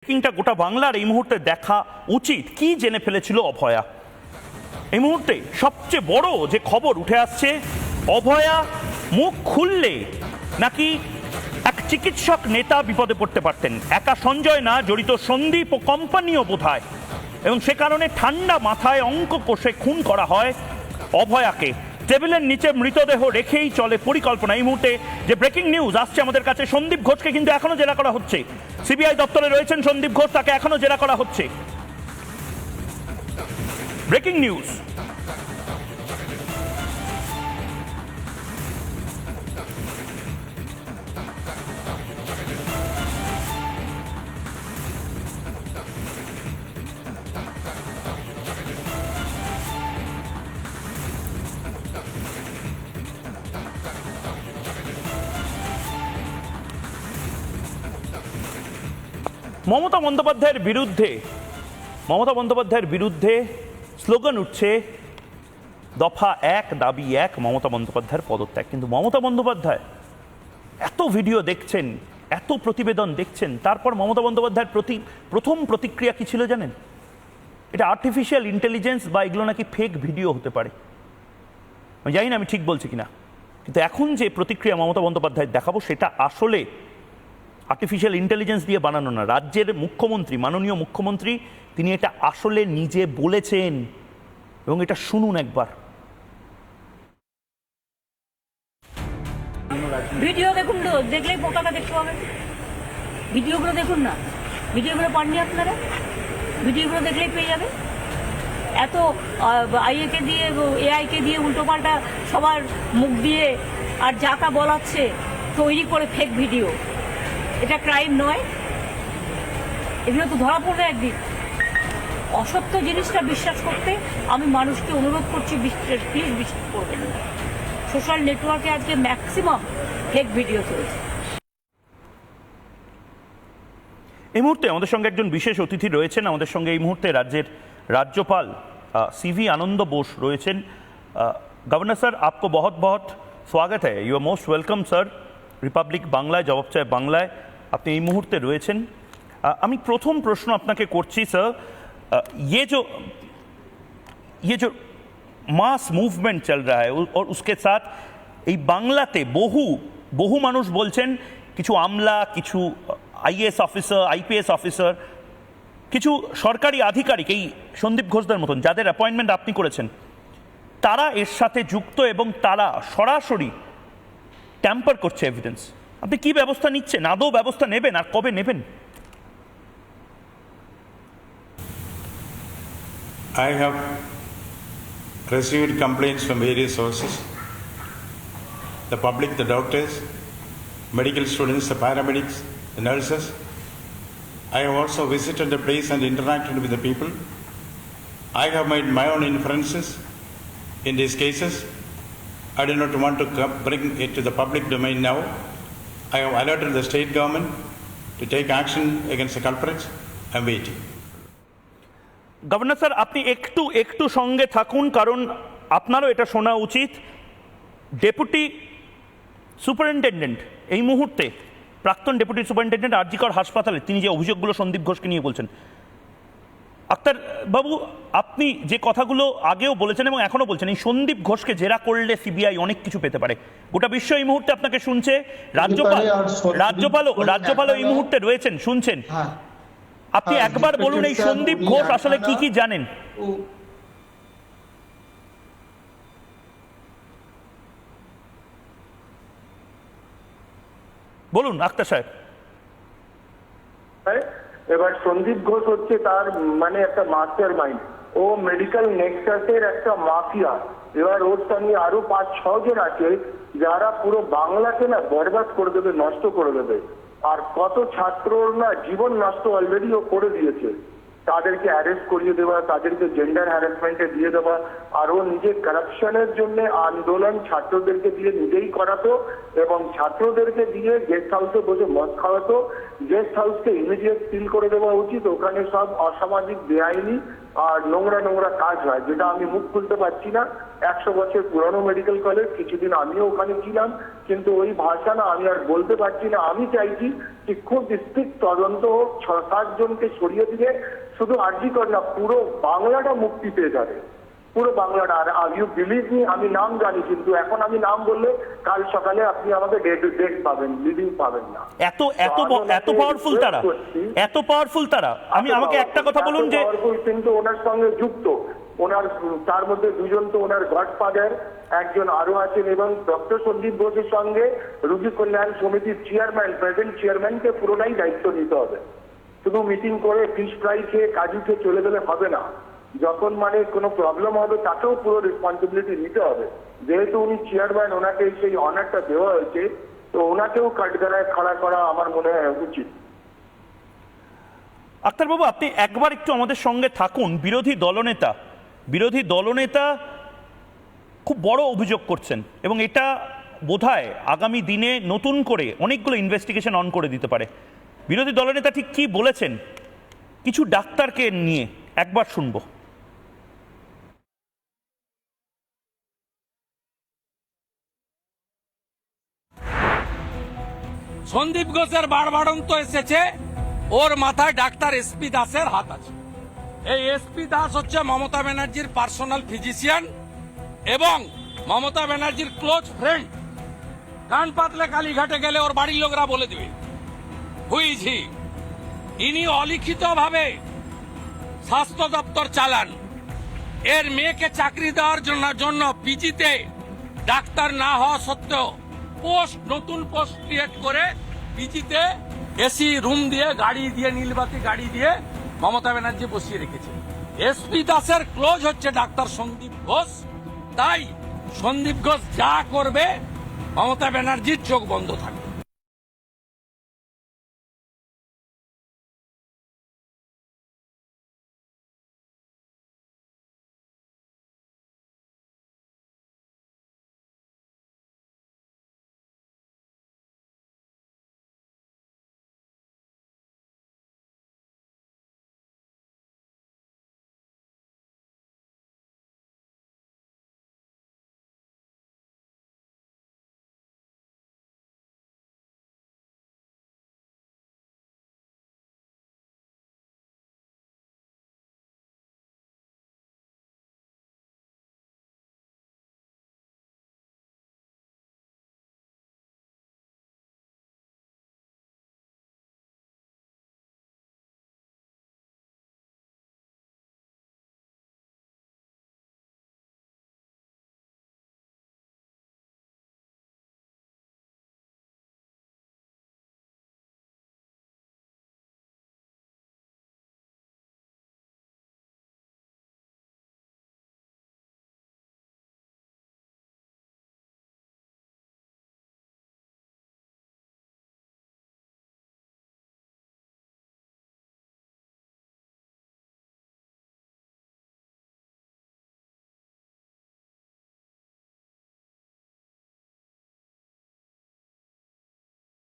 ব্রেকিংটা গোটা বাংলার এই মুহূর্তে দেখা উচিত। কি জেনে ফেলেছিল অভয়া? এই মুহূর্তে সবচেয়ে বড় যে খবর উঠে আসছে, অভয়া মুখ খুললে নাকি এক চিকিৎসক নেতা বিপদে পড়তে পারতেন। একা সঞ্জয় না, জড়িত সন্দীপ ও কোম্পানিও বোধহয়, এবং সে কারণে ঠান্ডা মাথায় অঙ্ক কষে খুন করা হয় অভয়াকে। টেবিলের নিচে মৃতদেহ রেখেই চলে পরিকল্পনা। এই মুহূর্তে যে ব্রেকিং নিউজ আসছে আমাদের কাছে, সন্দীপ ঘোষকে কিন্তু এখনো জেরা করা হচ্ছে। সিবিআই দপ্তরে রয়েছেন সন্দীপ ঘোষ, তাকে এখনো জেরা করা হচ্ছে। Breaking news. মমতা বন্দ্যোপাধ্যায়ের বিরুদ্ধে স্লোগান উঠছে, দফা ১ দাবি ১, মমতা বন্দ্যোপাধ্যায়ের পদত্যাগ। কিন্তু মমতা বন্দ্যোপাধ্যায় এত ভিডিও দেখছেন, এত প্রতিবেদন দেখছেন, তারপর মমতা বন্দ্যোপাধ্যায়ের প্রথম প্রতিক্রিয়া কি ছিল জানেন? এটা আর্টিফিশিয়াল ইন্টেলিজেন্স বা এগুলো নাকি ফেক ভিডিও হতে পারে। আমি জানি না আমি ঠিক বলছি কিনা, কিন্তু এখন যে প্রতিক্রিয়া মমতা বন্দ্যোপাধ্যায় দেখাবো সেটা আসলে আর্টিফিশিয়াল ইন্টেলিজেন্স দিয়ে বানানো না। রাজ্যের মুখ্যমন্ত্রী, মাননীয় মুখ্যমন্ত্রী, তিনি এটা আসলে নিজে বলেছেন, এবং এটা শুনুন একবার। ভিডিও দেখুন, দেখলেই পতাকা দেখতে পাবেন। ভিডিওগুলো দেখুন না, ভিডিওগুলো পাননি আপনারা? ভিডিওগুলো দেখলেই পেয়ে যাবে। এত আইএকে দিয়ে, এআইকে দিয়ে উল্টোপাল্টা সবার মুখ দিয়ে আর যাতা বলাচ্ছে, তৈরি করে ফেক ভিডিও। এটা ক্রাইম নয়? এগুলো তো ধরা পড়বে একদিন। অসত্য জিনিসটা বিশ্বাস করতে আমি মানুষকে অনুরোধ করছি, প্লিজ বিশ্বাস করবেন না। সোশ্যাল নেটওয়ার্কে আজকে ম্যাক্সিমাম ফেক ভিডিও চলছে। এই মুহূর্তে আমাদের সঙ্গে একজন বিশেষ অতিথি রয়েছেন। আমাদের সঙ্গে এই মুহূর্তে রাজ্যের রাজ্যপাল সিভি আনন্দ বোস রয়েছেন। গভর্নর স্যার, आपको बहुत बहुत स्वागत है। You are most welcome sir. Republic বাংলায়, জবাব চায় বাংলায় আপনি এই মুহূর্তে রয়েছেন। আমি প্রথম প্রশ্ন আপনাকে করছি স্যার, ये जो मास मूवमेंट चल रहा है और उसके साथ এই বাংলাতে বহু মানুষ বলছেন, কিছু আমলা, কিছু আইএএস অফিসার, আইপিএস অফিসার, কিছু সরকারি আধিকারিক, এই সন্দীপ ঘোষদের মতন যাদের অ্যাপয়েন্টমেন্ট আপনি করেছেন, তারা এর সাথে যুক্ত এবং তারা সরাসরি ট্যাম্পার করছে এভিডেন্স। আপনি কি ব্যবস্থা নিচ্ছেন, আদৌ ব্যবস্থা নেবেন, আর কবে নেবেন? I have received complaints from various sources. The public, the doctors, medical students, the paramedics, the nurses. I have also visited the place and interacted with the people. I have made my own inferences in these cases. I do not want to bring it to the public domain now. I have alerted the state government to take action against the culprits. I am waiting. Governor sir, আপনি একটু সঙ্গে থাকুন, কারণ আপনারও এটা শোনা উচিত। Deputy superintendent এই মুহূর্তে, প্রাক্তন ডেপুটি সুপারিনটেন্ডেন্ট আরজিকর হাসপাতালে, তিনি যে অভিযোগগুলো সন্দীপ ঘোষকে নিয়ে বলছেন, আক্তার বাবু, আপনি যে কথাগুলো আগেও বলেছেন এবং এখনো বলছেন, এই সন্দীপ ঘোষকে জেরা করলে সিবিআই অনেক কিছু পেতে পারে। গোটা বিশ্ব এই মুহূর্তে আপনাকে শুনছে, রাজ্যপালও এই মুহূর্তে রয়েছেন, শুনছেন। আপনি একবার বলুন, এই সন্দীপ ঘোষ আসলে কি জানেন? বলুন আক্তার সাহেব। এবার সন্দীপ ঘোষ হচ্ছে তার মানে একটা মাস্টার মাইন্ড। ও মেডিকেল নেক্সাসের একটা মাফিয়া। এবার ওর সঙ্গে আরো ৫-৬ জন আছে যারা পুরো বাংলাকে না বরবাদ করে দেবে, নষ্ট করে দেবে। আর কত ছাত্রর না জীবন নষ্ট অলরেডি ও করে দিয়েছে। তাদেরকে অ্যারেস্ট করিয়ে দেওয়া, তাদেরকে জেন্ডার হ্যারাসমেন্টে দিয়ে দেওয়া, আর ও নিজে কারাপশনের জন্য আন্দোলন ছাত্রদেরকে দিয়ে নিজেই করাতো এবং ছাত্রদেরকে দিয়ে গেস্ট হাউসে বসে মদ খাওয়াতো। গেস্ট হাউসকে ইমিডিয়েট সিল করে দেওয়া উচিত। ওখানে সব অসামাজিক বেআইনি আর নোংরা নোংরা কাজ হয়, যেটা আমি মুখ খুলতে পারছি না। 100 বছর পুরনো মেডিকেল কলেজ, কিছুদিন আমিও ওখানে ছিলাম, কিন্তু ওই ভাষা না আমি আর বলতে পারছি না। আমি চাইছি যে খুব স্ট্রিক্ট তদন্ত হোক, 6-7 জনকে সরিয়ে দিয়ে শুধু আরজি কর না, পুরো বাংলাটা মুক্তি পেয়ে যাবে, পুরো বাংলাটা। আর ইউ বিলিভ মি, আমি নাম জানি, কিন্তু এখন আমি নাম বললে কাল সকালে আপনি আমাকে ডেট পাবেন, লিভিং পাবেন না। এত পাওয়ারফুল তারা, এত পাওয়ারফুল তারা। আমাকে একটা কথা বলুন যে কিন্তু ওনার সঙ্গে যুক্ত, ওনার তার মধ্যে 2 জন তো ওনার গডফাদার, একজন আরো আছেন, এবং ডক্টর সন্দীপ ঘোষের সঙ্গে রোগী কল্যাণ সমিতির চেয়ারম্যান, প্রেজেন্ট চেয়ারম্যানকে পুরোটাই দায়িত্ব নিতে হবে। শুধু মিটিং করে ফিশ ফ্রাই খেয়ে কাজু খেয়ে চলে গেলে হবে না। যখন মানে কোনো প্রবলেম হবে তাকেও পুরো রেসপন্সিবিলিটি নিতে হবে। যেহেতু উনি চেয়ারম্যান, ওনাকে সেই অনারটা দেওয়া হয়েছে, তো ওনাকেও কাঠগড়ায় খাড়া করা আমার মনে হয় উচিত। আক্তারবাবু, আপনি একবার একটু আমাদের সঙ্গে থাকুন। বিরোধী দলনেতা খুব বড় অভিযোগ করছেন, এবং এটা বোধহয় আগামী দিনে নতুন করে অনেকগুলো ইনভেস্টিগেশন অন করে দিতে পারে। বিরোধী দলনেতা ঠিক কি বলেছেন কিছু ডাক্তারকে নিয়ে একবার শুনবো। সন্দীপ ঘোষের বারবারন্ত এসেছে, ওর মাথায় ডাক্তার এসপি দাসের হাত আছে। এই এসপি দাস হচ্ছে মমতা ব্যানার্জির পার্সোনাল ফিজিশিয়ান এবং মমতা ব্যানার্জির ক্লোজ ফ্রেন্ড। কান পাতলে কালীঘাটে গেলে ওর বাড়ির লোকরা বলে দিবে হুইঝি। ইনি অলিখিতভাবে স্বাস্থ্য দপ্তর চালান। এর মেয়েকে চাকরি দেওয়ার জন্য পিজিতে ডাক্তার না হওয়া সত্ত্বেও নতুন পোস্ট ক্রিয়েট করে পিজিতে এসি রুম দিয়ে, গাড়ি দিয়ে, নীলবাতি গাড়ি দিয়ে মমতা ব্যানার্জি বসিয়ে রেখেছে। এসপি দাসের ক্লোজ হচ্ছে ডাক্তার সন্দীপ ঘোষ। তাই সন্দীপ ঘোষ যা করবে মমতা ব্যানার্জির চোখ বন্ধ থাকবে।